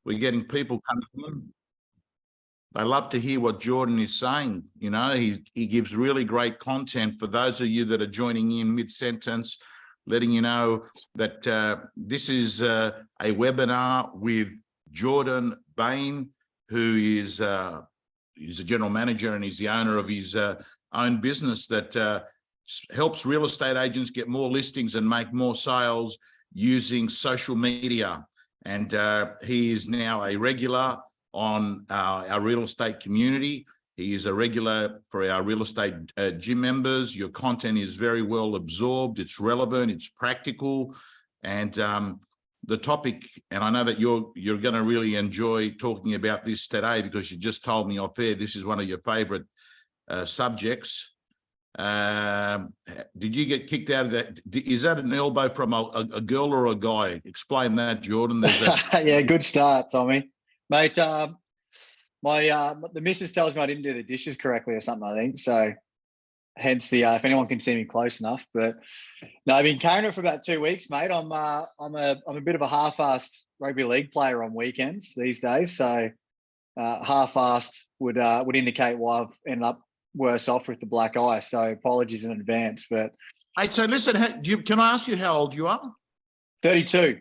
We're getting people coming in. They love to hear what Jordan is saying. You know, he gives really great content for those of you that are joining in mid-sentence, letting you know that this is a webinar with Jordan Bain, who is he's a general manager and he's the owner of his own business that helps real estate agents get more listings and make more sales using social media. And he is now a regular on our real estate community. He is a regular for our real estate gym members. Your content is very well absorbed. It's relevant, it's practical. And the topic, and I know that you're going to really enjoy talking about this today because you just told me off air, this is one of your favorite subjects. Did you get kicked out of that? Is that an elbow from a girl or a guy? Explain that, Jordan. Yeah, good start, Tommy. Mate, the missus tells me I didn't do the dishes correctly or something, I think. So hence the if anyone can see me close enough. But no, I've been carrying it for about 2 weeks, mate. I'm a bit of a half-assed rugby league player on weekends these days. So half-assed would indicate why I've ended up worse off with the black eye. So apologies in advance. But hey, so listen, can I ask you how old you are? 32.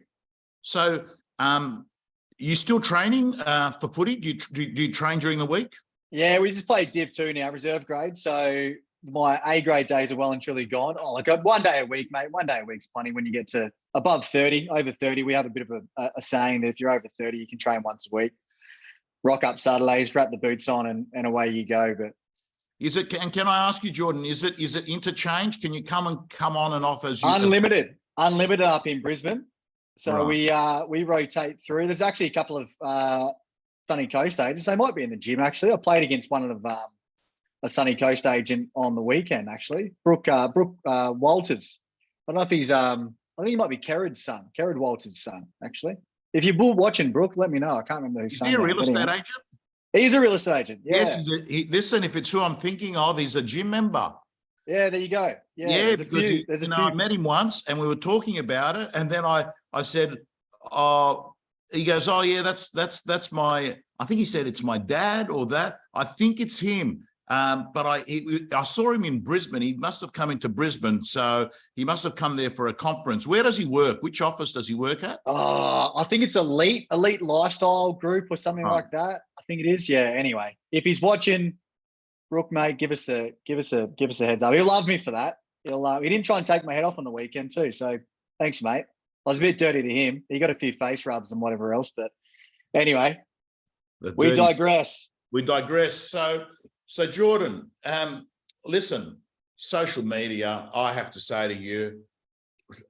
So you still training for footy? Do you train during the week? Yeah, we just play Div 2 now, reserve grade. So my A grade days are well and truly gone. Oh, like 1 day a week, mate. 1 day a week's plenty when you get to above 30, over 30. We have a bit of a saying that if you're over 30, you can train once a week. Rock up Saturdays, wrap the boots on, and away you go. But is it? And can I ask you, Jordan? Is it interchange? Can you come on and off as you? Unlimited up in Brisbane. So right. we rotate through. There's actually a couple of Sunny Coast agents. They might be in the gym actually. I played against one of a Sunny Coast agent on the weekend actually. Brooke Walters. I don't know if he's I think he might be Kerrid's son. Kerrid Walters' son actually. If you're watching Brooke, let me know. I can't remember who's son. Is he a real estate agent? He's a real estate agent. Yeah. Yes. Listen, if it's who I'm thinking of, he's a gym member. Yeah, there you go. Yeah, because I met him once and we were talking about it, and then I said, "Oh," he goes, "Oh yeah, that's my." I think he said it's my dad or that. I think it's him. But I saw him in Brisbane. He must have come into Brisbane, so he must have come there for a conference. Where does he work? Which office does he work at? I think it's Elite Lifestyle Group or something like that. I think it is. Yeah. Anyway, if he's watching, Brooke, mate, give us a heads up. He'll love me for that. He didn't try and take my head off on the weekend too. So thanks, mate. I was a bit dirty to him. He got a few face rubs and whatever else. But anyway, we digress. We digress. So Jordan, listen, social media, I have to say to you,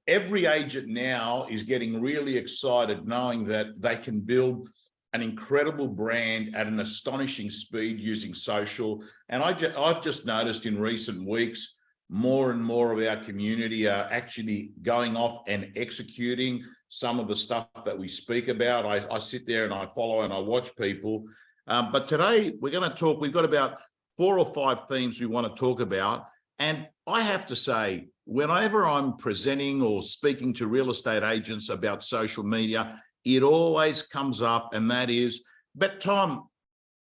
every agent now is getting really excited knowing that they can build an incredible brand at an astonishing speed using social. And I've just noticed in recent weeks, more and more of our community are actually going off and executing some of the stuff that we speak about. I sit there and I follow and I watch people. But today we're going to talk, we've got about 4 or 5 themes we want to talk about. And I have to say, whenever I'm presenting or speaking to real estate agents about social media, it always comes up, and that is, but Tom,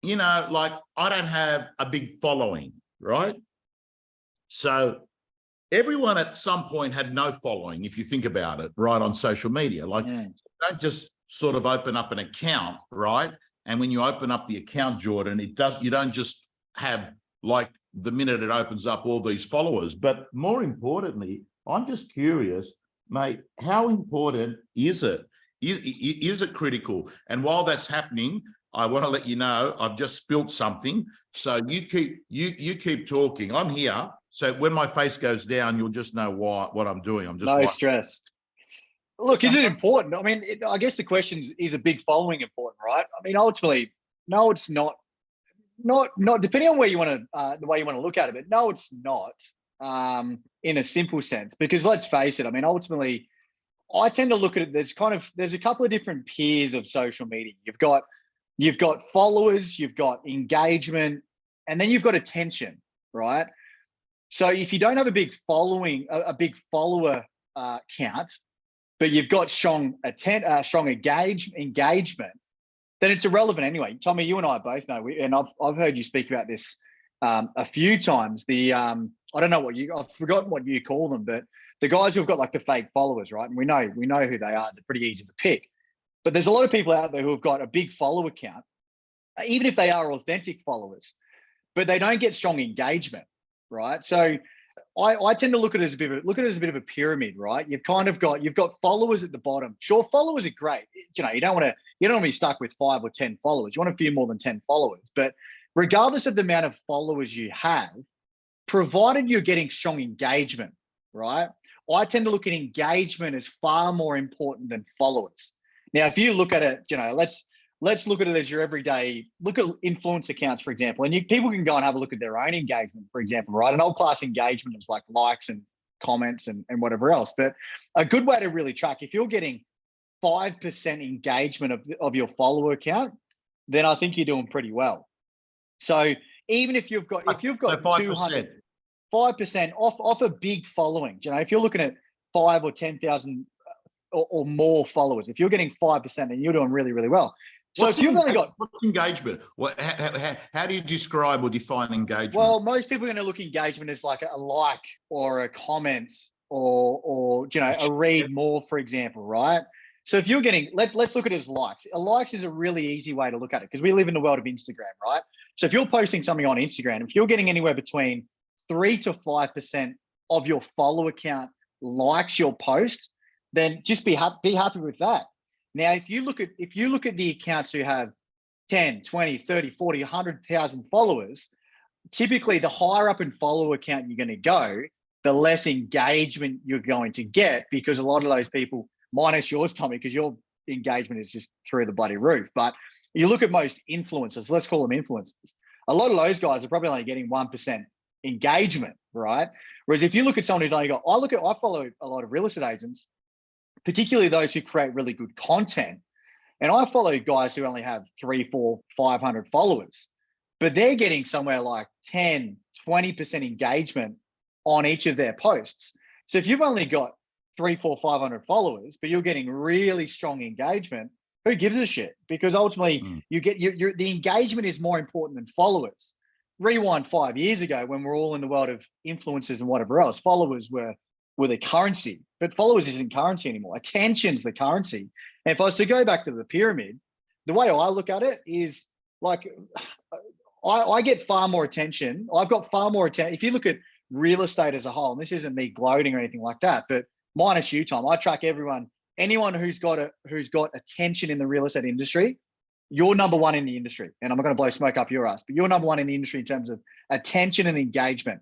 you know, like I don't have a big following, right? So everyone at some point had no following, if you think about it, right, on social media. Like, don't just sort of open up an account, right? And when you open up the account, Jordan, you don't just have, like, the minute it opens up, all these followers. But more importantly, I'm just curious, mate, how important is it? Is it critical? And while that's happening, I want to let you know I've just spilled something. So you keep talking. I'm here. So when my face goes down, you'll just know what I'm doing. I'm just no stress. Look, is it important? I mean, I guess the question is a big following important, right? I mean, ultimately, no, it's not. Not depending on where you want to the way you want to look at it, but no, it's not in a simple sense, because let's face it. I mean, ultimately, I tend to look at it. There's a couple of different tiers of social media. You've got followers, you've got engagement, and then you've got attention, right? So if you don't have a big following, a big follower count, but you've got strong engagement, then it's irrelevant anyway. Tommy, you and I both know, and I've heard you speak about this a few times. I don't know I've forgotten what you call them, but the guys who've got like the fake followers, right? And we know who they are. They're pretty easy to pick. But there's a lot of people out there who have got a big follower count, even if they are authentic followers, but they don't get strong engagement, right? So I tend to look at it as a bit of a pyramid, right? You've got followers at the bottom. Sure, followers are great. You don't want to be stuck with 5 or 10 followers. You want a few more than 10 followers. But regardless of the amount of followers you have, provided you're getting strong engagement, right? I tend to look at engagement as far more important than followers. Now, if you look at it, let's look at it as your everyday, look at influence accounts, for example, and people can go and have a look at their own engagement, for example, right? And old class engagement is like likes and comments and whatever else. But a good way to really track, if you're getting 5% engagement of your follower account, then I think you're doing pretty well. So even if you've got 5% off a big following, if you're looking at 5 or 10,000 or more followers, if you're getting 5%, then you're doing really, really well. So if you've only got what's engagement, how do you describe or define engagement? Well, most people are going to look at engagement as like a like or a comment or a read more, for example, right? So if you're getting, let's look at it as likes. Likes is a really easy way to look at it because we live in the world of Instagram, right? So if you're posting something on Instagram, if you're getting anywhere between 3 to 5% of your follower count likes your post, then just be happy with that. Now, if you look at the accounts who have 10, 20, 30, 40, 100,000 followers, typically the higher up in follower count you're going to go, the less engagement you're going to get, because a lot of those people, minus yours, Tommy, because your engagement is just through the bloody roof. But you look at most influencers, let's call them influencers. A lot of those guys are probably only getting 1% engagement, right? Whereas if you look at someone who's only got, I follow a lot of real estate agents, particularly those who create really good content. And I follow guys who only have 3, 4, 500 followers, but they're getting somewhere like 10, 20% engagement on each of their posts. So if you've only got 3, 4, 500 followers, but you're getting really strong engagement, who gives a shit? Because ultimately the engagement is more important than followers. Rewind 5 years ago when we're all in the world of influencers and whatever else, followers were the currency, but followers isn't currency anymore. Attention's the currency. And if I was to go back to the pyramid, the way I look at it is like, I get far more attention. I've got far more attention. If you look at real estate as a whole, and this isn't me gloating or anything like that, but minus you, Tom, I track anyone who's got attention in the real estate industry. You're number one in the industry, and I'm not going to blow smoke up your ass, but you're number one in the industry in terms of attention and engagement.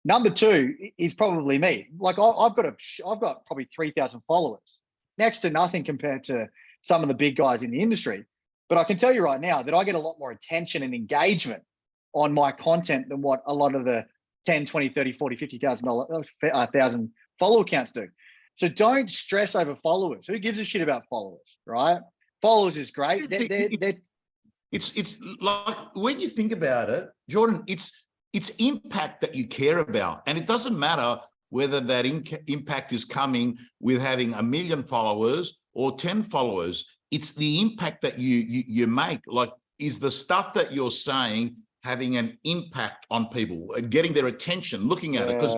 Number 2 is probably me. Like I've got probably 3,000 followers, next to nothing compared to some of the big guys in the industry. But I can tell you right now that I get a lot more attention and engagement on my content than what a lot of the 10, 20, 30, 40, 50,000 follower accounts do. So don't stress over followers. Who gives a shit about followers, right? Followers is great. It's like, when you think about it, Jordan, it's impact that you care about. And it doesn't matter whether that impact is coming with having 1 million followers or 10 followers. It's the impact that you make. Like, is the stuff that you're saying having an impact on people and getting their attention, looking at it? Because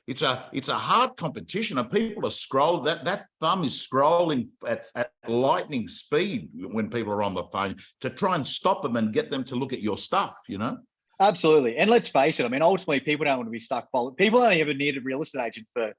it's a hard competition, and people are scrolling. That thumb is scrolling at lightning speed when people are on the phone, to try and stop them and get them to look at your stuff, Absolutely. And let's face it, I mean, ultimately people don't want to be stuck following. People only ever need a real estate agent for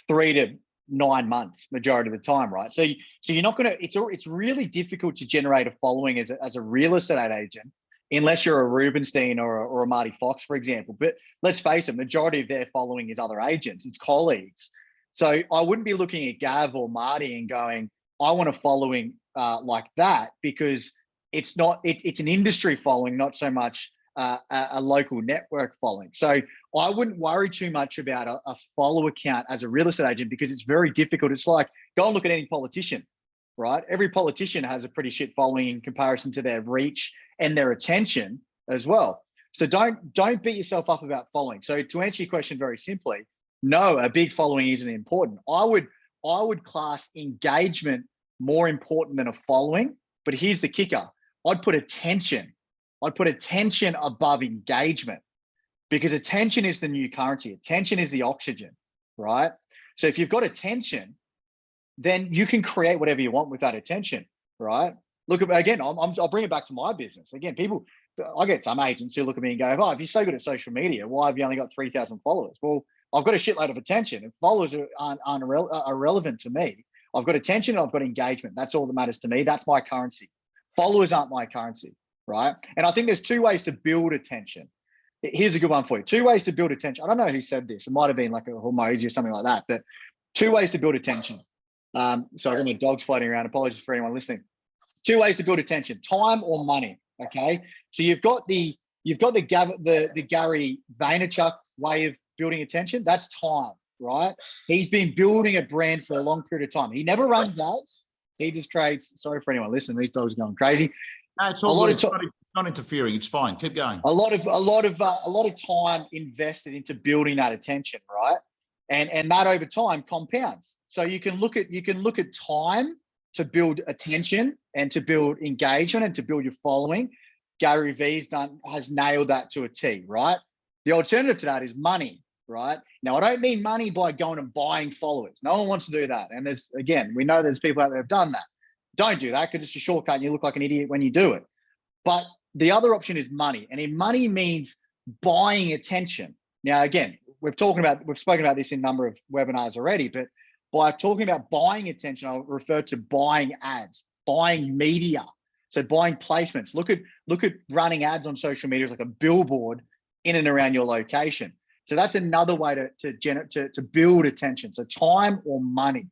3 to 9 months, majority of the time, right? So you're not going to, it's really difficult to generate a following as a real estate agent, unless you're a Rubenstein or a Marty Fox, for example. But let's face it, majority of their following is other agents, it's colleagues. So I wouldn't be looking at Gav or Marty and going, I want a following like that, because it's an industry following, not so much a local network following. So I wouldn't worry too much about a follower count as a real estate agent, because it's very difficult. It's like, go and look at any politician, right? Every politician has a pretty shit following in comparison to their reach and their attention as well. So don't beat yourself up about following. So to answer your question very simply, no, a big following isn't important. I would class engagement more important than a following, But here's the kicker. I'd put attention above engagement, because attention is the new currency. Attention is the oxygen, right? So if you've got attention, then you can create whatever you want with that attention, right? Look at, again, I'll bring it back to my business. Again, I get some agents who look at me and go, oh, if you're so good at social media, why have you only got 3,000 followers? Well, I've got a shitload of attention, and followers aren't irrelevant to me. I've got attention, I've got engagement. That's all that matters to me. That's my currency. Followers aren't my currency, right? And I think there's two ways to build attention. Here's a good one for you. Two ways to build attention. I don't know who said this. It might have been like a Hormozy or something like that, but 2 ways to build attention. So I've got my dogs floating around. Apologies for anyone listening. 2 ways to build attention: time or money. Okay. So you've got the Gary Vaynerchuk way of building attention. That's time, right? He's been building a brand for a long period of time. He never runs ads. He just trades. Sorry for anyone listening. These dogs are going crazy. No, it's all good. It's not interfering. It's fine. Keep going. A lot of time invested into building that attention, right? And that over time compounds. So you can look at time to build attention and to build engagement and to build your following. Gary V's has nailed that to a T, right? The alternative to that is money, right? Now, I don't mean money by going and buying followers. No one wants to do that. And we know there's people out there who've done that. Don't do that, because it's a shortcut and you look like an idiot when you do it. But the other option is money. And in money means buying attention. Now, again, we've spoken about this in a number of webinars already, but by talking about buying attention, I'll refer to buying ads, buying media. So buying placements. Look at running ads on social media as like a billboard in and around your location. So that's another way to build attention. So time or money.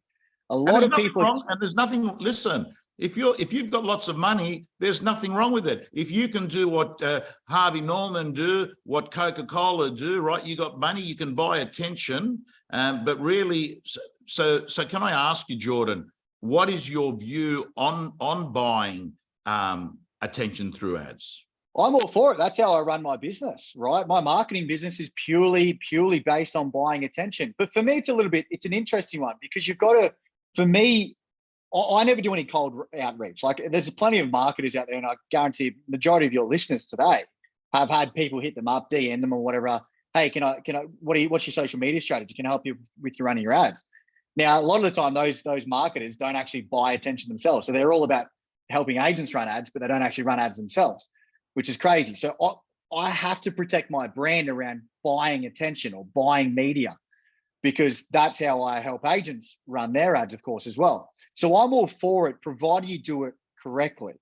A lot of people wrong, and there's nothing. Listen, if you've got lots of money, there's nothing wrong with it. If you can do what Harvey Norman do, what Coca-Cola do, right? You got money, you can buy attention. But really, so can I ask you, Jordan, what is your view on buying attention through ads? I'm all for it. That's how I run my business, right? My marketing business is purely based on buying attention. But for me, it's an interesting one, because you've got to, for me, I never do any cold outreach. Like, there's plenty of marketers out there, and I guarantee the majority of your listeners today have had people hit them up, DM them or whatever. Hey, what's your social media strategy? Can I help you with your running your ads? Now, a lot of the time, those marketers don't actually buy attention themselves. So they're all about helping agents run ads, but they don't actually run ads themselves, which is crazy. So I have to protect my brand around buying attention or buying media, because that's how I help agents run their ads, of course, as well. So I'm all for it, provided you do it correctly,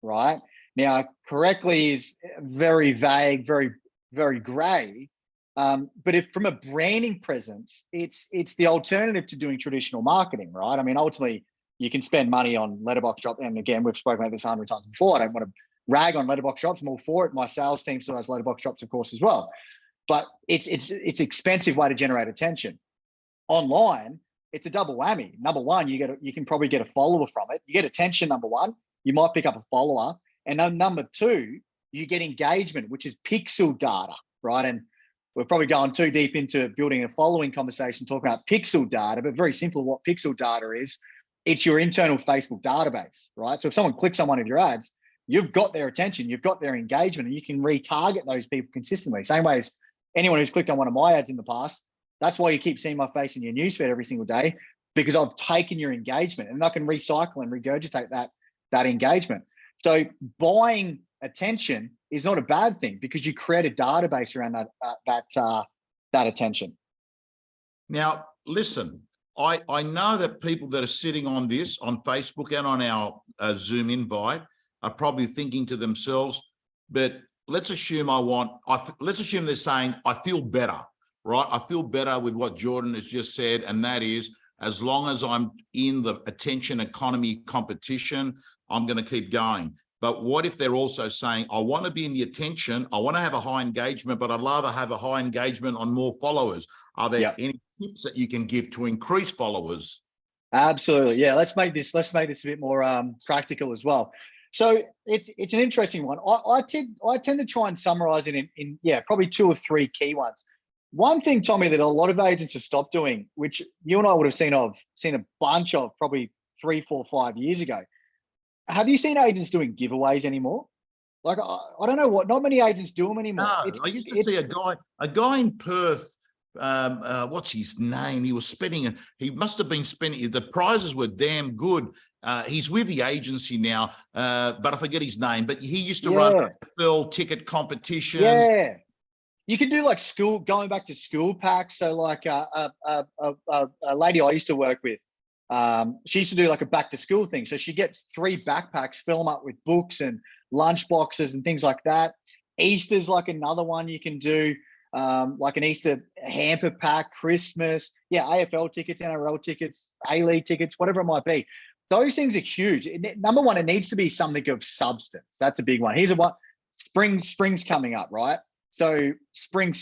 right? Now, correctly is very vague, very, very gray. But if from a branding presence, it's the alternative to doing traditional marketing, right? I mean, ultimately, you can spend money on letterbox drop. And again, we've spoken about this 100 times before. I don't want to rag on letterbox drops. I'm all for it. My sales team still has letterbox drops, of course, as well. But it's an expensive way to generate attention. Online, it's a double whammy. Number one, you can probably get a follower from it. You get attention, number one. You might pick up a follower. And then number two, you get engagement, which is pixel data, right? And we're probably going too deep into building a following conversation, talking about pixel data, but very simple what pixel data is. It's your internal Facebook database, right? So if someone clicks on one of your ads, you've got their attention, you've got their engagement, and you can retarget those people consistently. Same way as anyone who's clicked on one of my ads in the past. That's why you keep seeing my face in your newsfeed every single day, because I've taken your engagement and I can recycle and regurgitate that engagement. So buying attention is not a bad thing, because you create a database around that attention. Now, listen, I know that people that are sitting on this on Facebook and on our Zoom invite are probably thinking to themselves, but let's assume they're saying, I feel better, right? I feel better with what Jordan has just said. And that is, as long as I'm in the attention economy competition, I'm going to keep going. But what if they're also saying, I want to be in the attention, I want to have a high engagement, but I'd rather have a high engagement on more followers? Are there any tips that you can give to increase followers? Absolutely. Yeah. Let's make this a bit more practical as well. So it's an interesting one. I tend to try and summarize it in probably 2 or 3 key ones. One thing, Tommy, that a lot of agents have stopped doing, which you and I would have seen a bunch of probably 3, 4, 5 years ago, have you seen agents doing giveaways anymore? Like, I don't know what, not many agents do them anymore. No, I used to see a guy in Perth. What's his name? He was spending. He must have been spending. The prizes were damn good. He's with the agency now, but I forget his name. But he used to run NFL ticket competitions. Yeah, you can do like going back to school packs. So like a lady I used to work with, she used to do like a back to school thing. So she gets 3 backpacks, fill them up with books and lunch boxes and things like that. Easter's like another one you can do, like an Easter hamper pack, Christmas, AFL tickets, NRL tickets, A-League tickets, whatever it might be. Those things are huge. Number one, it needs to be something of substance. That's a big one. Here's a one. Spring's coming up, right? So spring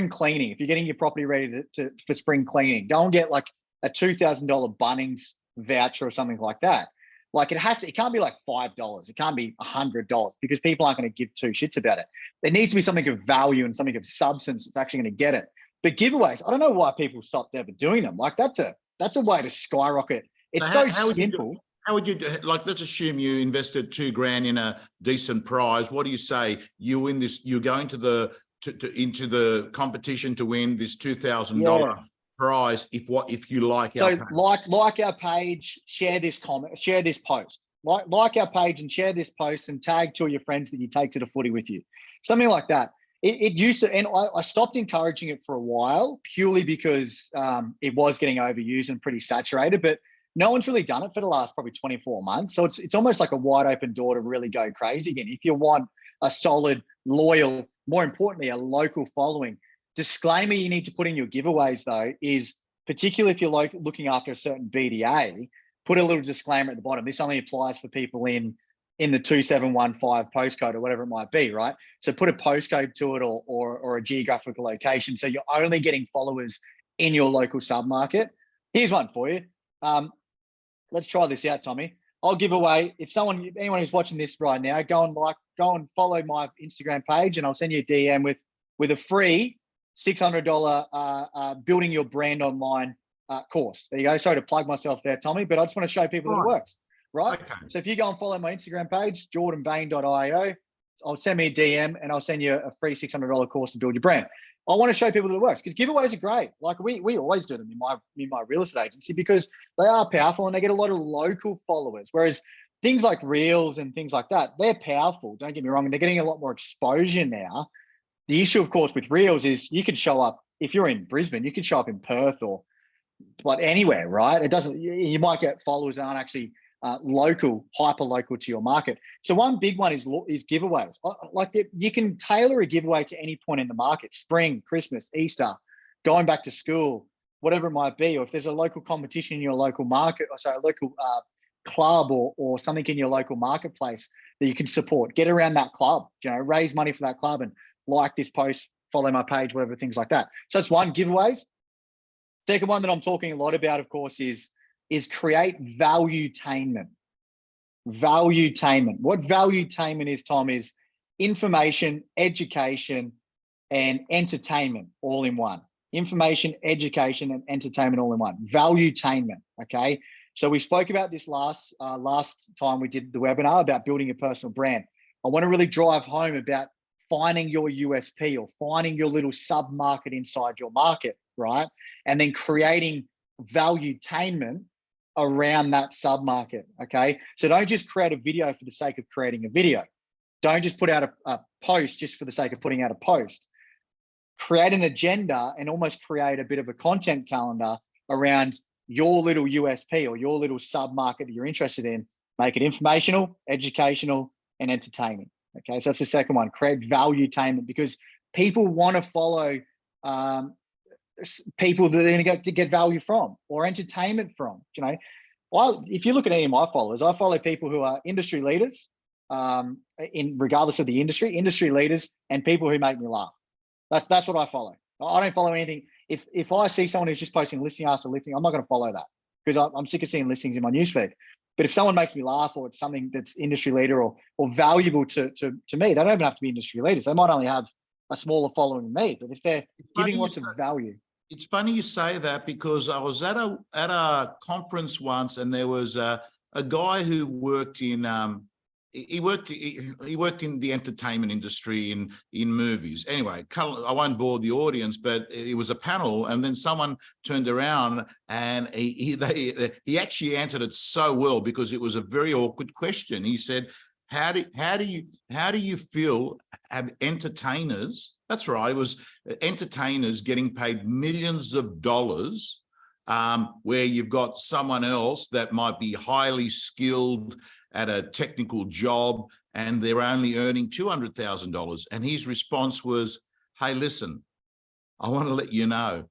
cleaning. If you're getting your property ready for spring cleaning, go and get like a $2,000 Bunnings voucher or something like that. Like it can't be like $5. It can't be $100 because people aren't going to give 2 shits about it. There needs to be something of value and something of substance that's actually going to get it. But giveaways, I don't know why people stopped ever doing them. Like that's a way to skyrocket. It's so simple. How would you do, like, let's assume you invested $2,000 in a decent prize. What do you say? You win this, you're going to into the competition to win this $2,000 prize if you like our page. like our page, share this comment, share this post. Like our page and share this post and tag 2 of your friends that you take to the footy with you. Something like that. It used to, and I stopped encouraging it for a while purely because it was getting overused and pretty saturated, but no one's really done it for the last probably 24 months. So it's almost like a wide open door to really go crazy again. If you want a solid, loyal, more importantly, a local following. Disclaimer you need to put in your giveaways though is, particularly if you're looking after a certain BDA, put a little disclaimer at the bottom. This only applies for people in the 2715 postcode or whatever it might be, right? So put a postcode to it or a geographical location. So you're only getting followers in your local submarket. Here's one for you. Let's try this out, Tommy. I'll give away, if anyone who's watching this right now, go and follow my Instagram page and I'll send you a DM with a free $600 building your brand online course. There you go. Sorry to plug myself there, Tommy, but I just want to show people that it works, right? Okay. So if you go and follow my Instagram page, jordanbain.io, I'll send me a DM and I'll send you a free $600 course to build your brand. I want to show people that it works because giveaways are great. Like we always do them in my real estate agency because they are powerful and they get a lot of local followers. Whereas things like Reels and things like that, they're powerful. Don't get me wrong. And they're getting a lot more exposure now. The issue, of course, with Reels is you could show up, if you're in Brisbane, you could show up in Perth or anywhere, right? It doesn't, you might get followers that aren't actually local, hyper local to your market. So one big one is giveaways. Like you can tailor a giveaway to any point in the market: spring, Christmas, Easter, going back to school, whatever it might be. Or if there's a local competition in your local market, or sorry, a local club or something in your local marketplace that you can support, get around that club, raise money for that club and like this post, follow my page, whatever, things like that. So that's one, giveaways. Second one that I'm talking a lot about, of course, is create value-tainment. Value-tainment. What value-tainment is, Tom, is information, education, and entertainment all in one. Information, education, and entertainment all in one. Value-tainment, okay? So we spoke about this last time we did the webinar about building a personal brand. I want to really drive home about finding your USP or finding your little sub-market inside your market, right? And then creating value-tainment around that sub-market, okay? So don't just create a video for the sake of creating a video. Don't just put out a post just for the sake of putting out a post. Create an agenda and almost create a bit of a content calendar around your little USP or your little sub-market that you're interested in. Make it informational, educational, and entertaining. Okay, so that's the second one, create value-tainment, because people want to follow people that they're going to get value from or entertainment from. If you look at any of my followers, I follow people who are industry leaders, regardless of the industry leaders, and people who make me laugh. That's what I follow. I don't follow anything. If I see someone who's just posting listing after listing, I'm not going to follow that because I'm sick of seeing listings in my newsfeed. But if someone makes me laugh or it's something that's industry leader or valuable to me, they don't even have to be industry leaders. They might only have a smaller following than me, but if they're giving lots of value. It's funny you say that because I was at a conference once and there was a guy who worked in he worked in the entertainment industry in movies. Anyway, I won't bore the audience, but it was a panel, and then someone turned around and he actually answered it so well, because it was a very awkward question. He said, how do you feel have entertainers? That's right, it was entertainers getting paid millions of dollars, where you've got someone else that might be highly skilled at a technical job and they're only earning $200,000. And his response was, hey, listen, I want to let you know,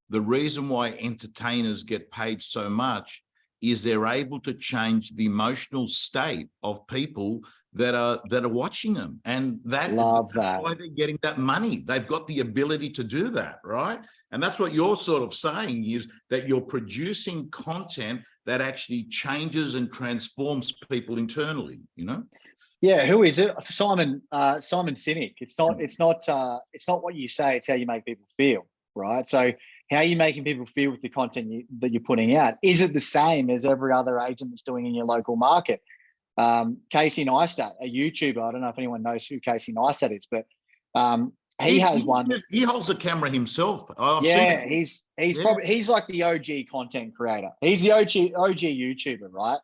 the reason why entertainers get paid so much is they're able to change the emotional state of people that are watching them. And that's why they're getting that money. They've got the ability to do that, right? And that's what you're sort of saying, is that you're producing content that actually changes and transforms people internally, you know? Yeah, who is it? Simon Sinek. It's not what you say, it's how you make people feel, right? So how are you making people feel with the content that you're putting out? Is it the same as every other agent that's doing in your local market? Casey Neistat, a YouTuber, I don't know if anyone knows who Casey Neistat is, but he has one. He holds the camera himself. He's like the OG content creator. He's the OG YouTuber, right?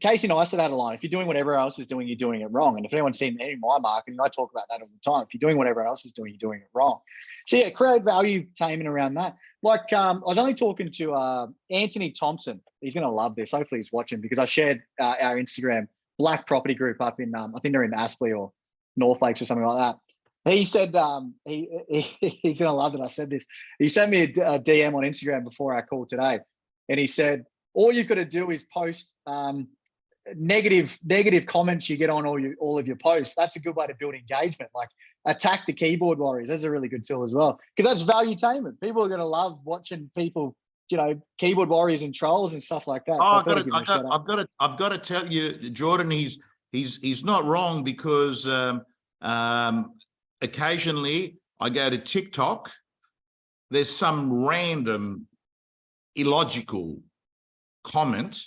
Casey Neistat had a line: if you're doing what everyone else is doing, you're doing it wrong. And if anyone's seen any of my marketing, I talk about that all the time. If you're doing what everyone else is doing, you're doing it wrong. So yeah, create value-tainment around that. Like I was only talking to Anthony Thompson. He's going to love this. Hopefully he's watching, because I shared our Instagram Black Property Group up in, I think they're in Aspley or North Lakes or something like that. He said he's going to love that I said this. He sent me a DM on Instagram before our call today. And he said, all you've got to do is post negative comments you get on all of your posts. That's a good way to build engagement. Like, attack the keyboard warriors. That's a really good tool as well, because that's value-tainment. People are going to love watching people, keyboard warriors and trolls and stuff like that. I've got to tell you, Jordan, he's not wrong, because occasionally I go to TikTok. There's some random illogical comment.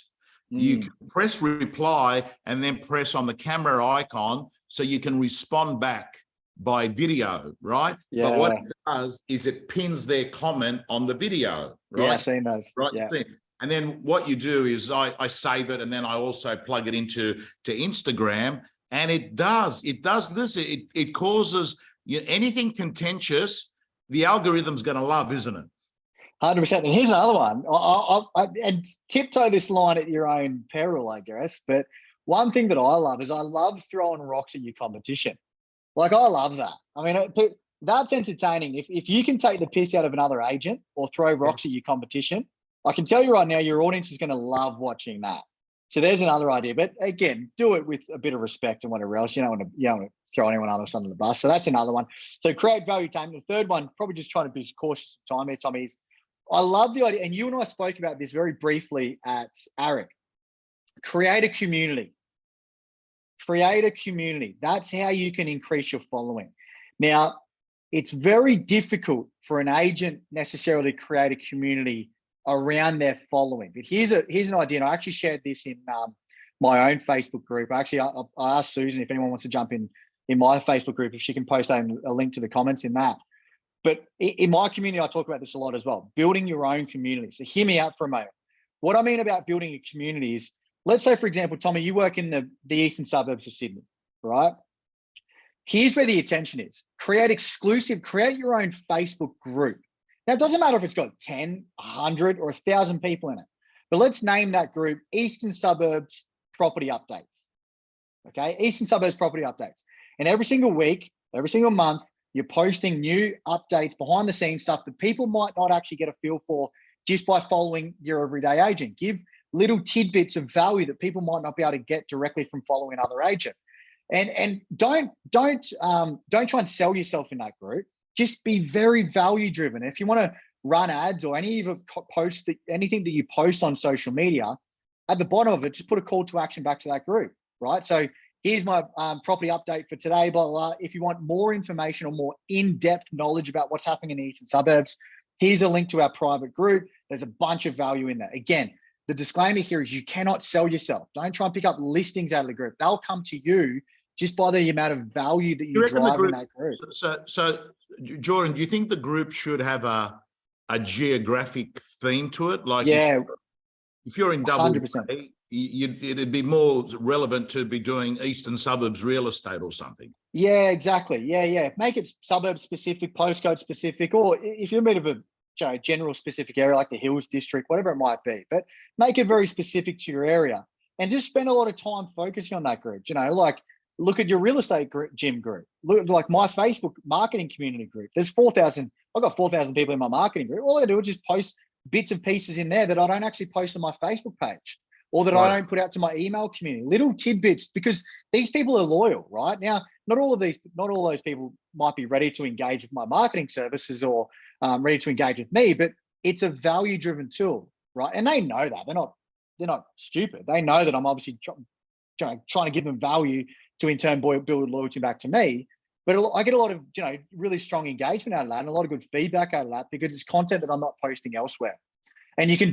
You can press reply and then press on the camera icon so you can respond back by video, right? Yeah. But what it does is it pins their comment on the video, right? Yeah, I've seen those. Right. Yeah. And then what you do is I save it, and then I also plug it into Instagram, and it does this. It causes anything contentious, the algorithm's going to love, isn't it? 100%. And here's another one. And tiptoe this line at your own peril, I guess. But one thing that I love is I love throwing rocks at your competition. Like, I love that. I mean, that's entertaining. If you can take the piss out of another agent or throw rocks at your competition, I can tell you right now, your audience is going to love watching that. So there's another idea. But again, do it with a bit of respect and whatever else. You don't want to throw anyone else under the bus. So that's another one. So create value-tainment. The third one, probably just trying to be cautious of time here, Tommy, is I love the idea. And you and I spoke about this very briefly at ARIC. Create a community. Create a community. That's how you can increase your following. Now, it's very difficult for an agent necessarily to create a community around their following. But here's an idea. And I actually shared this in my own Facebook group. Actually, I asked Susan if anyone wants to jump in my Facebook group, if she can post a link to the comments in that. But in my community, I talk about this a lot as well, building your own community. So hear me out for a moment. What I mean about building a community is, let's say, for example, Tommy, you work in the eastern suburbs of Sydney, right? Here's where the attention is. Create your own Facebook group. Now, it doesn't matter if it's got 10, 100, or 1,000 people in it, but let's name that group Eastern Suburbs Property Updates. Okay, Eastern Suburbs Property Updates. And every single week, every single month, you're posting new updates, behind the scenes stuff that people might not actually get a feel for just by following your everyday agent. Give little tidbits of value that people might not be able to get directly from following another agent. And don't try and sell yourself in that group. Just be very value driven. If you want to run ads or anything that you post on social media, at the bottom of it, just put a call to action back to that group, right? So here's my property update for today, blah, blah, blah. If you want more information or more in-depth knowledge about what's happening in the eastern suburbs, here's a link to our private group. There's a bunch of value in there. Again, the disclaimer here is you cannot sell yourself. Don't try and pick up listings out of the group. They'll come to you just by the amount of value that you drive in that group. So Jordan, do you think the group should have a geographic theme to it? Like, yeah, if you're in double 100%. It'd be more relevant to be doing eastern suburbs real estate or something. Yeah, exactly. Yeah. Make it suburb specific, postcode specific, or if you're a bit of a general specific area like the Hills District, whatever it might be, but make it very specific to your area and just spend a lot of time focusing on that group. Like look at your real estate gym group. Look like my Facebook marketing community group. There's 4,000. I've got 4,000 people in my marketing group. All I do is just post bits and pieces in there that I don't actually post on my Facebook page, or that I don't put out to my email community, little tidbits, because these people are loyal, right? Now, not all those people might be ready to engage with my marketing services or ready to engage with me, but it's a value-driven tool, right? And they know that. They're not stupid. They know that I'm obviously trying to give them value to in turn build loyalty back to me. But I get a lot of really strong engagement out of that and a lot of good feedback out of that because it's content that I'm not posting elsewhere. And you can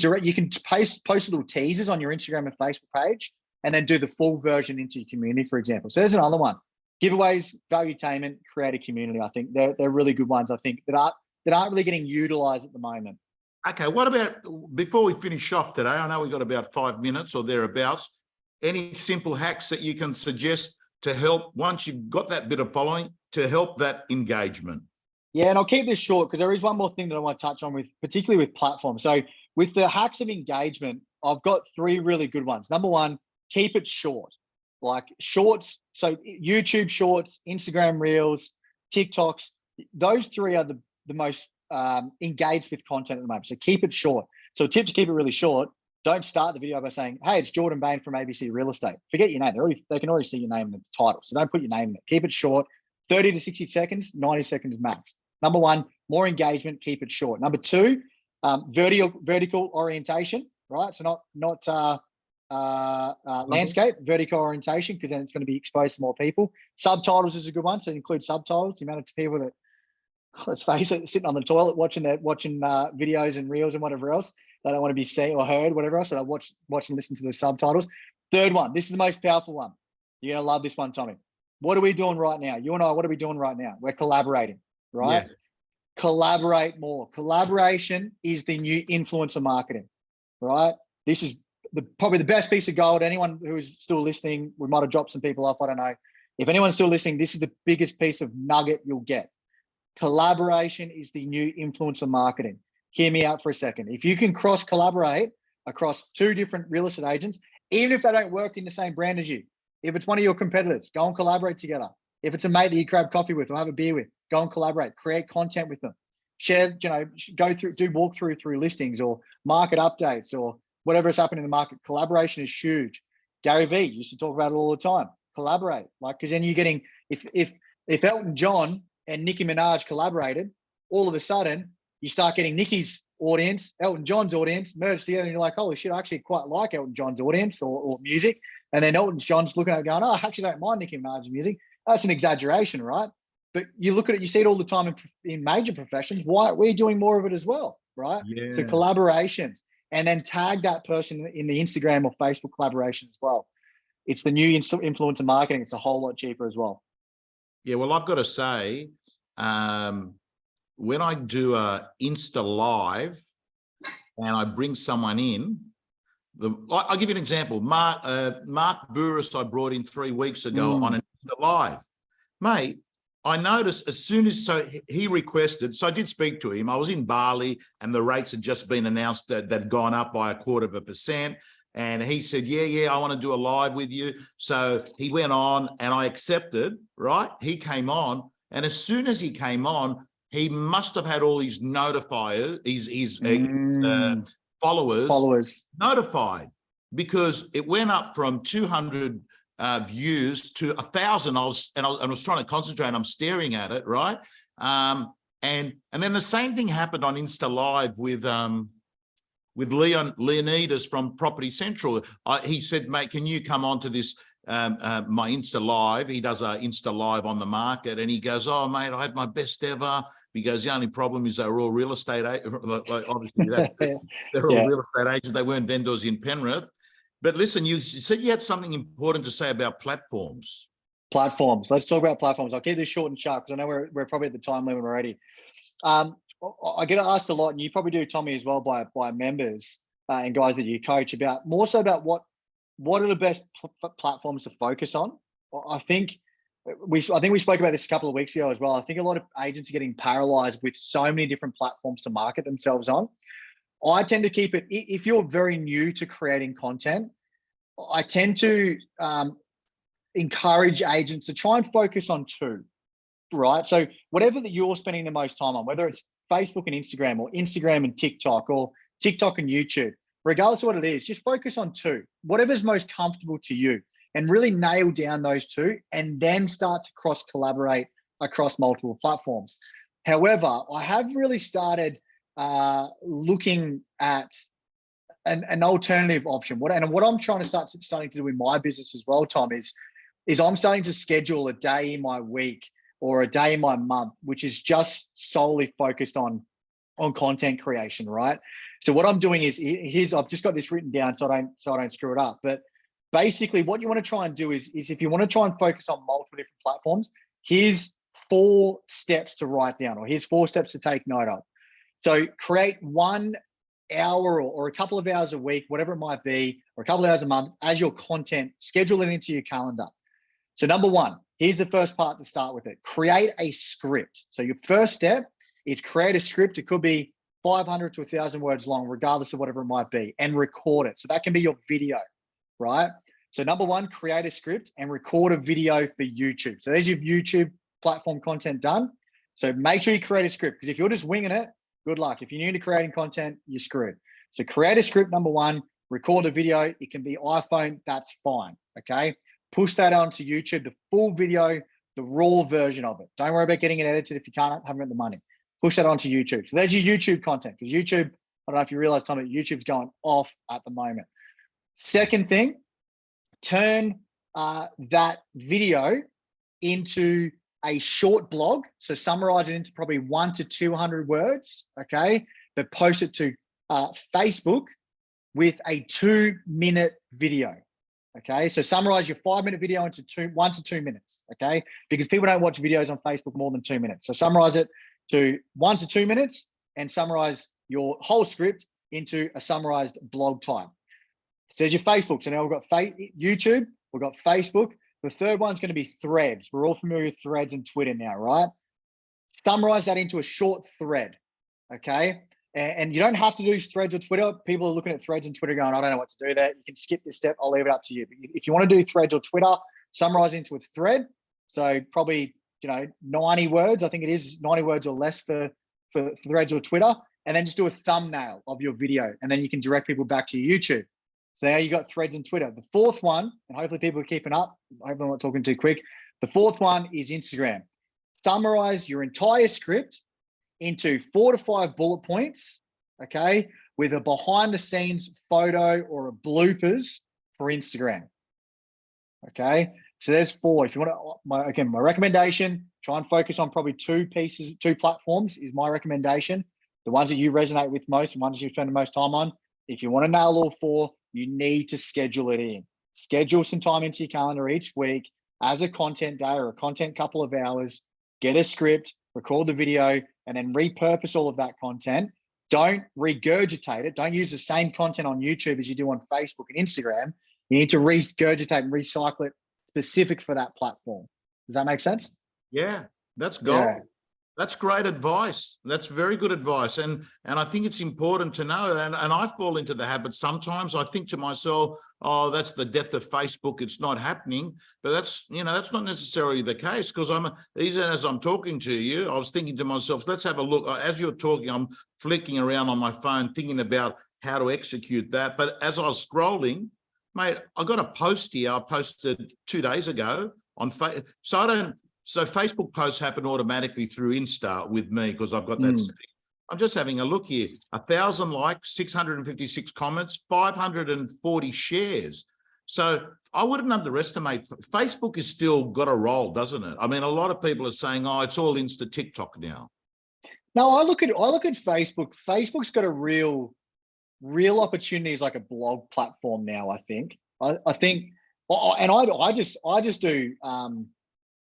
post little teasers on your Instagram and Facebook page, and then do the full version into your community, for example. So there's another one: giveaways, value-tainment, create a community. I think they're really good ones. I think that aren't really getting utilized at the moment. Okay, what about before we finish off today? I know we've got about 5 minutes or thereabouts. Any simple hacks that you can suggest to help once you've got that bit of following to help that engagement? Yeah, and I'll keep this short because there is one more thing that I want to touch on particularly with platforms. So with the hacks of engagement, I've got 3 really good ones. Number one, keep it short, like shorts. So YouTube shorts, Instagram reels, TikToks, those 3 are the most engaged with content at the moment. So keep it short. So tip to keep it really short. Don't start the video by saying, hey, it's Jordan Bain from ABC Real Estate. Forget your name. They can already see your name in the title. So don't put your name in it. Keep it short, 30 to 60 seconds, 90 seconds max. Number one, more engagement, keep it short. Number 2, vertical orientation, right? So not landscape, vertical orientation, because then it's going to be exposed to more people. Subtitles is a good one. So include subtitles. The amount of people that, let's face it, sitting on the toilet watching videos and reels and whatever else. They don't want to be seen or heard, whatever else. So I watch and listen to the subtitles. 3rd one, this is the most powerful one. You're gonna love this one, Tommy. What are we doing right now? You and I, what are we doing right now? We're collaborating, right? Yes. Collaborate more. Collaboration is the new influencer marketing, right? This is probably the best piece of gold. Anyone who is still listening, we might have dropped some people off, I don't know. If anyone's still listening, this is the biggest piece of nugget you'll get. Collaboration is the new influencer marketing. Hear me out for a second. If you can cross-collaborate across 2 different real estate agents, even if they don't work in the same brand as you, if it's one of your competitors, go and collaborate together. If it's a mate that you grab coffee with or have a beer with, go and collaborate, create content with them. Share, go through, do walkthrough through listings or market updates or whatever is happening in the market. Collaboration is huge. Gary Vee used to talk about it all the time. Collaborate, because then you're getting, if Elton John and Nicki Minaj collaborated, all of a sudden you start getting Nicki's audience, Elton John's audience merged together, and you're like, holy shit, I actually quite like Elton John's audience or music. And then Elton John's looking at it going, oh, I actually don't mind Nicki Minaj's music. That's an exaggeration, right? But you look at it, you see it all the time in major professions. Why we're doing more of it as well, right? Yeah. So collaborations, and then tag that person in the Instagram or Facebook collaboration as well. It's the new influencer marketing. It's a whole lot cheaper as well. Yeah, well, I've got to say, when I do a Insta Live and I bring someone in, I'll give you an example. Mark Burris I brought in 3 weeks ago on an Insta Live. Mate, I noticed as soon as, so he requested, so I did speak to him. I was in Bali and the rates had just been announced that had gone up by 0.25%. And he said, yeah, I want to do a live with you. So he went on and I accepted, right? He came on. And as soon as he came on, he must have had all his notifiers, his followers notified, because it went up from 200 views to 1,000. I was trying to concentrate. I'm staring at it, right? And then the same thing happened on Insta Live with Leonidas from Property Central. He said, mate, can you come on to this my Insta Live. He does a Insta Live on the market, and he goes, "Oh, mate, I had my best ever." He goes, "The only problem is they were all real estate agents. Obviously, they're all real estate agents. They weren't vendors in Penrith." But listen, you said you had something important to say about platforms. Platforms. Let's talk about platforms. I'll keep this short and sharp because I know we're probably at the time limit already. I get asked a lot, and you probably do, Tommy, as well, by members and guys that you coach, about more so about what are the best platforms to focus on. I think we spoke about this a couple of weeks ago as well. I think a lot of agents are getting paralyzed with so many different platforms to market themselves on. I tend to keep it, if you're very new to creating content, I tend to encourage agents to try and focus on two, right? So whatever that you're spending the most time on, whether it's Facebook and Instagram, or Instagram and TikTok, or TikTok and YouTube, regardless of what it is, just focus on two, whatever's most comfortable to you, and really nail down those two, and then start to cross collaborate across multiple platforms. However, I have really started looking at an alternative option. What I'm trying to starting to do in my business as well, Tom, is I'm starting to schedule a day in my week or a day in my month, which is just solely focused on content creation, right? So what I'm doing is, I've just got this written down so I don't screw it up. But basically what you want to try and do is if you want to try and focus on multiple different platforms, here's 4 steps to write down, or here's 4 steps to take note of. So create 1 hour or a couple of hours a week, whatever it might be, or a couple of hours a month as your content, schedule it into your calendar. So number 1, here's the first part to start with it. Create a script. So your first step is create a script. It could be 500 to 1,000 words long, regardless of whatever it might be, and record it. So that can be your video, right? So number 1, create a script and record a video for YouTube. So there's your YouTube platform content done. So make sure you create a script, because if you're just winging it, good luck. If you're new to creating content, you're screwed. So create a script, number 1, record a video. It can be iPhone, that's fine, okay? Push that onto YouTube, the full video, the raw version of it. Don't worry about getting it edited if you haven't got the money. Push that onto YouTube. So there's your YouTube content, because YouTube, I don't know if you realize, Tommy, YouTube's going off at the moment. Second thing, turn that video into a short blog. So summarize it into probably 100 to 200 words, okay? But post it to Facebook with a 2-minute video, okay? So summarize your 5-minute video into 1 to 2 minutes, okay? Because people don't watch videos on Facebook more than 2 minutes. So summarize it to 1 to 2 minutes and summarize your whole script into a summarized blog type. So there's your Facebook. So now we've got YouTube, we've got Facebook. The third one's going to be Threads. We're all familiar with Threads and Twitter now, right? Summarize that into a short thread, okay? And you don't have to do Threads or Twitter. People are looking at Threads and Twitter going, I don't know what to do there. You can skip this step. I'll leave it up to you. But if you want to do Threads or Twitter, summarize into a thread. So probably, 90 words. I think it is 90 words or less for Threads or Twitter. And then just do a thumbnail of your video. And then you can direct people back to your YouTube. So now you got Threads and Twitter. The fourth one, and hopefully people are keeping up. I hope I'm not talking too quick. The fourth one is Instagram. Summarize your entire script into 4 to 5 bullet points, okay, with a behind the scenes photo or a bloopers for Instagram. Okay, so there's 4. If you want to, my recommendation, try and focus on probably 2 platforms is my recommendation. The ones that you resonate with most and ones you spend the most time on. If you want to nail all 4, you need to schedule it in. Schedule some time into your calendar each week as a content day or a content couple of hours. Get a script, record the video, and then repurpose all of that content. Don't regurgitate it. Don't use the same content on YouTube as you do on Facebook and Instagram. You need to regurgitate and recycle it specific for that platform. Does that make sense? Yeah, that's gold. Yeah. That's great advice. That's very good advice. And I think it's important to know, and I fall into the habit sometimes. I think to myself, oh, that's the death of Facebook. It's not happening. But that's not necessarily the case, because even as I'm talking to you, I was thinking to myself, let's have a look. As you're talking, I'm flicking around on my phone, thinking about how to execute that. But as I was scrolling, mate, I got a post here. I posted 2 days ago on Facebook. So Facebook posts happen automatically through Insta with me because I've got that setting. I'm just having a look here. 1,000 likes, 656 comments, 540 shares. So I wouldn't underestimate. Facebook has still got a role, doesn't it? I mean, a lot of people are saying, "Oh, it's all Insta TikTok now." No, I look at Facebook. Facebook's got a real opportunity as like a blog platform now. I think. I think, and I just do. I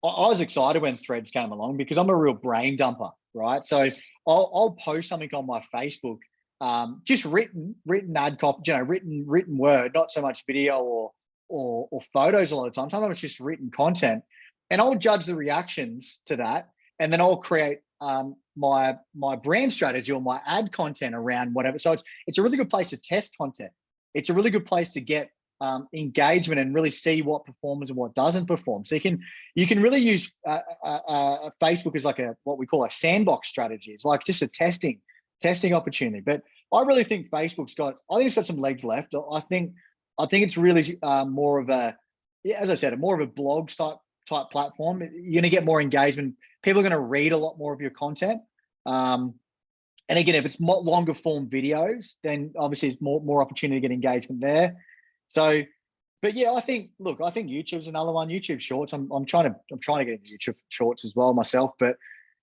was excited when Threads came along because I'm a real brain dumper, right? So I'll post something on my Facebook, just written ad copy, written word, not so much video or photos a lot of times. Sometimes it's just written content, and I'll judge the reactions to that, and then I'll create my brand strategy or my ad content around whatever. So it's a really good place to test content. It's a really good place to get engagement and really see what performs and what doesn't perform. So you can really use Facebook as like what we call a sandbox strategy. It's like just a testing opportunity. But I really think it's got some legs left. I think it's really more of a, as I said, more of a blog type platform. You're going to get more engagement. People are going to read a lot more of your content. And again, if it's longer form videos, then obviously it's more opportunity to get engagement there. So, but yeah, I think YouTube's another one. YouTube Shorts. I'm trying to get into YouTube Shorts as well myself, but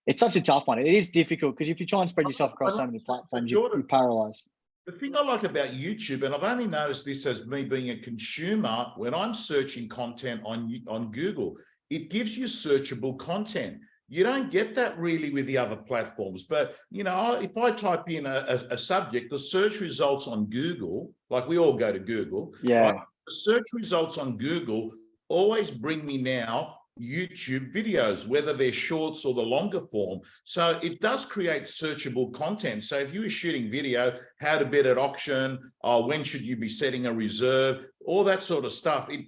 it's such a tough one. It is difficult because if you try and spread yourself across so many platforms, you're paralyzed. The thing I like about YouTube, and I've only noticed this as me being a consumer, when I'm searching content on Google, it gives you searchable content. You don't get that really with the other platforms. But, if I type in a subject, the search results on Google, like we all go to Google, yeah, right? The search results on Google always bring me now YouTube videos, whether they're shorts or the longer form. So it does create searchable content. So if you were shooting video, how to bid at auction, when should you be setting a reserve, all that sort of stuff, it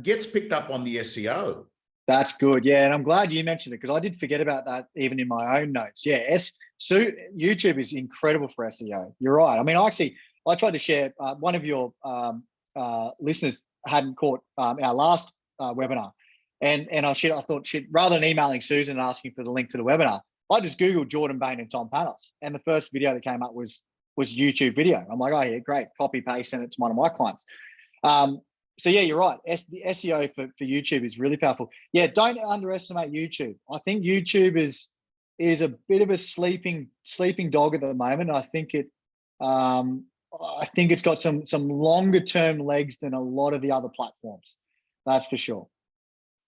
gets picked up on the SEO. That's good. Yeah, and I'm glad you mentioned it because I did forget about that even in my own notes. Yeah, so YouTube is incredible for SEO. You're right. I mean, I tried to share one of your listeners hadn't caught our last webinar, and I thought rather than emailing Susan and asking for the link to the webinar, I just Googled Jordan Bain and Tom Panos, and the first video that came up was YouTube video. I'm like, oh yeah, great, copy paste, and it's one of my clients. So yeah, you're right. The SEO for YouTube is really powerful. Yeah, don't underestimate YouTube. I think YouTube is a bit of a sleeping dog at the moment. I think it's got some longer term legs than a lot of the other platforms. That's for sure.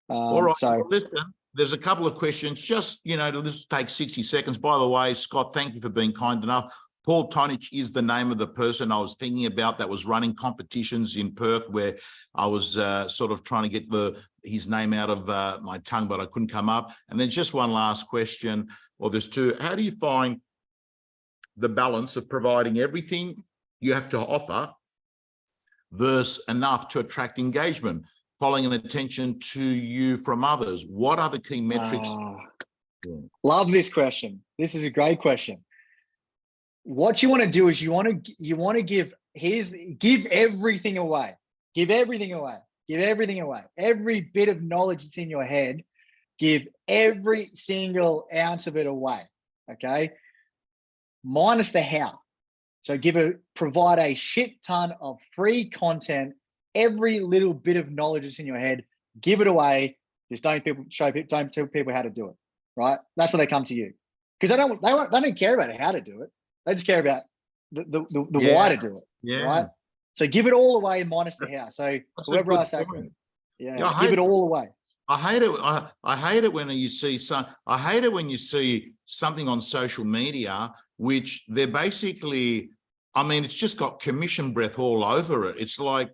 All right. So listen, there's a couple of questions. Just to just take 60 seconds. By the way, Scott, thank you for being kind enough. Paul Tonich is the name of the person I was thinking about that was running competitions in Perth, where I was sort of trying to get his name out of my tongue, but I couldn't come up. And then just one last question, or there's two. How do you find the balance of providing everything you have to offer versus enough to attract engagement, following an attention to you from others? What are the key metrics? Love this question. This is a great question. What you want to do is you want to give everything away. Give everything away. Give everything away. Every bit of knowledge that's in your head, give every single ounce of it away. Okay. Minus the how. So provide a shit ton of free content. Every little bit of knowledge that's in your head, give it away. Just don't tell people how to do it. Right. That's when they come to you, because they don't care about how to do it. They just care about the why to do it. Yeah. Right. So give it all away minus the how. So whoever I say, give it all away. I hate it. I hate it when you see something on social media, which they're basically, I mean, it's just got commission breath all over it. It's like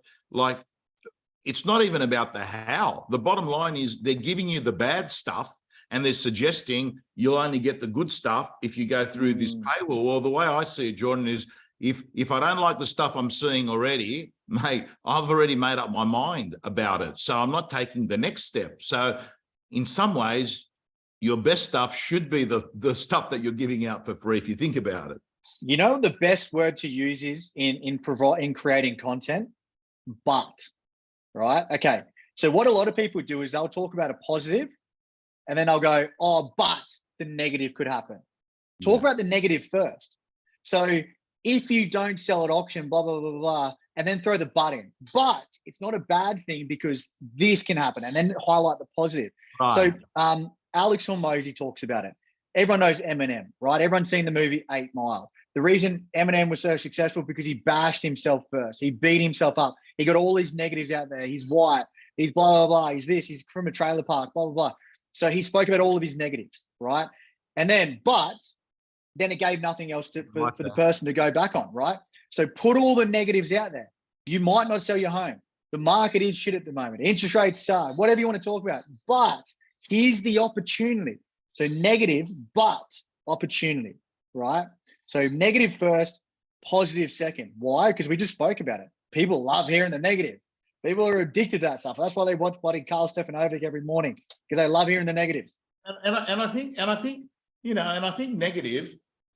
it's not even about the how. The bottom line is they're giving you the bad stuff, and they're suggesting you'll only get the good stuff if you go through this paywall. Well, the way I see it, Jordan, is if I don't like the stuff I'm seeing already, mate, I've already made up my mind about it. So I'm not taking the next step. So in some ways, your best stuff should be the stuff that you're giving out for free, if you think about it. You know, the best word to use is in creating content, but, right? Okay. So what a lot of people do is they'll talk about a positive, and then I'll go, oh, but the negative could happen. Talk about the negative first. So if you don't sell at auction, blah, blah, blah, blah, and then throw the but in. But it's not a bad thing because this can happen, and then highlight the positive. Right. So Alex Hormozy talks about it. Everyone knows Eminem, right? Everyone's seen the movie 8 Mile. The reason Eminem was so successful because he bashed himself first. He beat himself up. He got all these negatives out there. He's white. He's blah, blah, blah. He's this. He's from a trailer park, blah, blah, blah. So he spoke about all of his negatives, right? And then, but then it gave nothing else for the person to go back on, right? So put all the negatives out there. You might not sell your home. The market is shit at the moment. Interest rates suck, whatever you want to talk about. But here's the opportunity. So negative, but opportunity, right? So negative first, positive second. Why? Because we just spoke about it. People love hearing the negative. People are addicted to that stuff. That's why they watch bloody Carl Stefanovic every morning, because they love hearing the negatives. And I think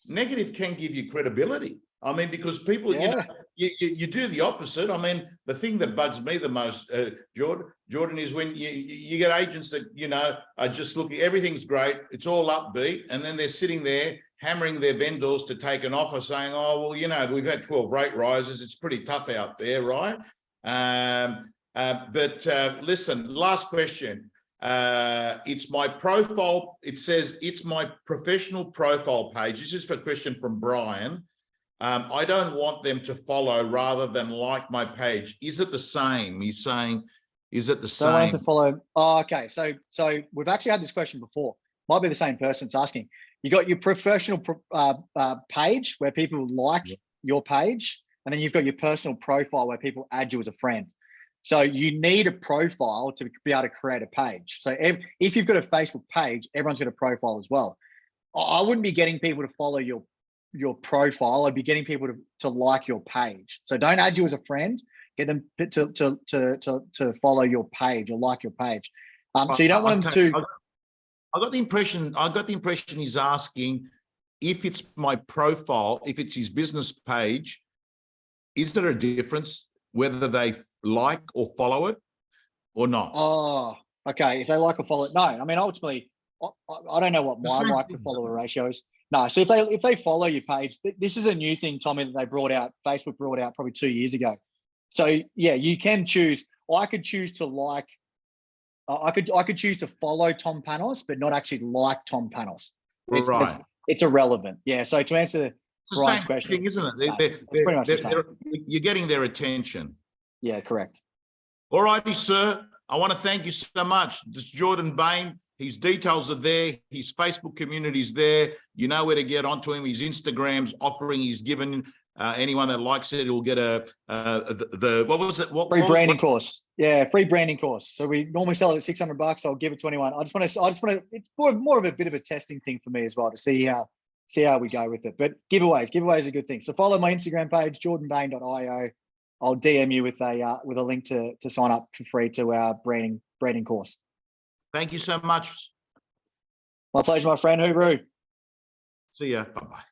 negative can give you credibility. I mean, because people, you do the opposite. I mean, the thing that bugs me the most, Jordan, is when you get agents that, are just looking, everything's great, it's all upbeat, and then they're sitting there hammering their vendors to take an offer saying, oh, well, we've had 12 rate rises, it's pretty tough out there, right? But listen, last question. It's my profile. It says it's my professional profile page. This is for a question from Brian. I don't want them to follow rather than like my page. Is it the same? He's saying, is it the same? Don't want to follow. Oh, okay. So we've actually had this question before. Might be the same person that's asking. You got your professional page where people like your page, and then you've got your personal profile where people add you as a friend. So you need a profile to be able to create a page. So if you've got a Facebook page, everyone's got a profile as well. I wouldn't be getting people to follow your profile. I'd be getting people to like your page. So don't add you as a friend. Get them to follow your page or like your page. So you don't want them to. I got the impression he's asking if it's my profile, if it's his business page, is there a difference whether they like or follow it or not? Oh, okay. If they like or follow it, no. I mean, ultimately, I don't know what my like to follower ratio is. No. So if they follow your page, this is a new thing, Tommy, that they brought out. Facebook brought out probably 2 years ago. So yeah, you can choose. I could choose to like. I could choose to follow Tom Panos, but not actually like Tom Panos. It's irrelevant. Yeah. So to answer Brian's question, thing, isn't it? It's pretty much the same. You're getting their attention. Yeah, correct. All righty, sir. I want to thank you so much. This is Jordan Bain. His details are there. His Facebook community is there. You know where to get onto him. His Instagram's offering he's given. Anyone that likes it will get what was it? Free branding course. Yeah, free branding course. So we normally sell it at $600. I'll give it to anyone. I just want to. It's more of a bit of a testing thing for me as well to see how we go with it. But giveaways are a good thing. So follow my Instagram page, jordanbain.io. I'll DM you with a link to sign up for free to our branding course. Thank you so much. My pleasure, my friend. Hooroo. See ya. Bye-bye.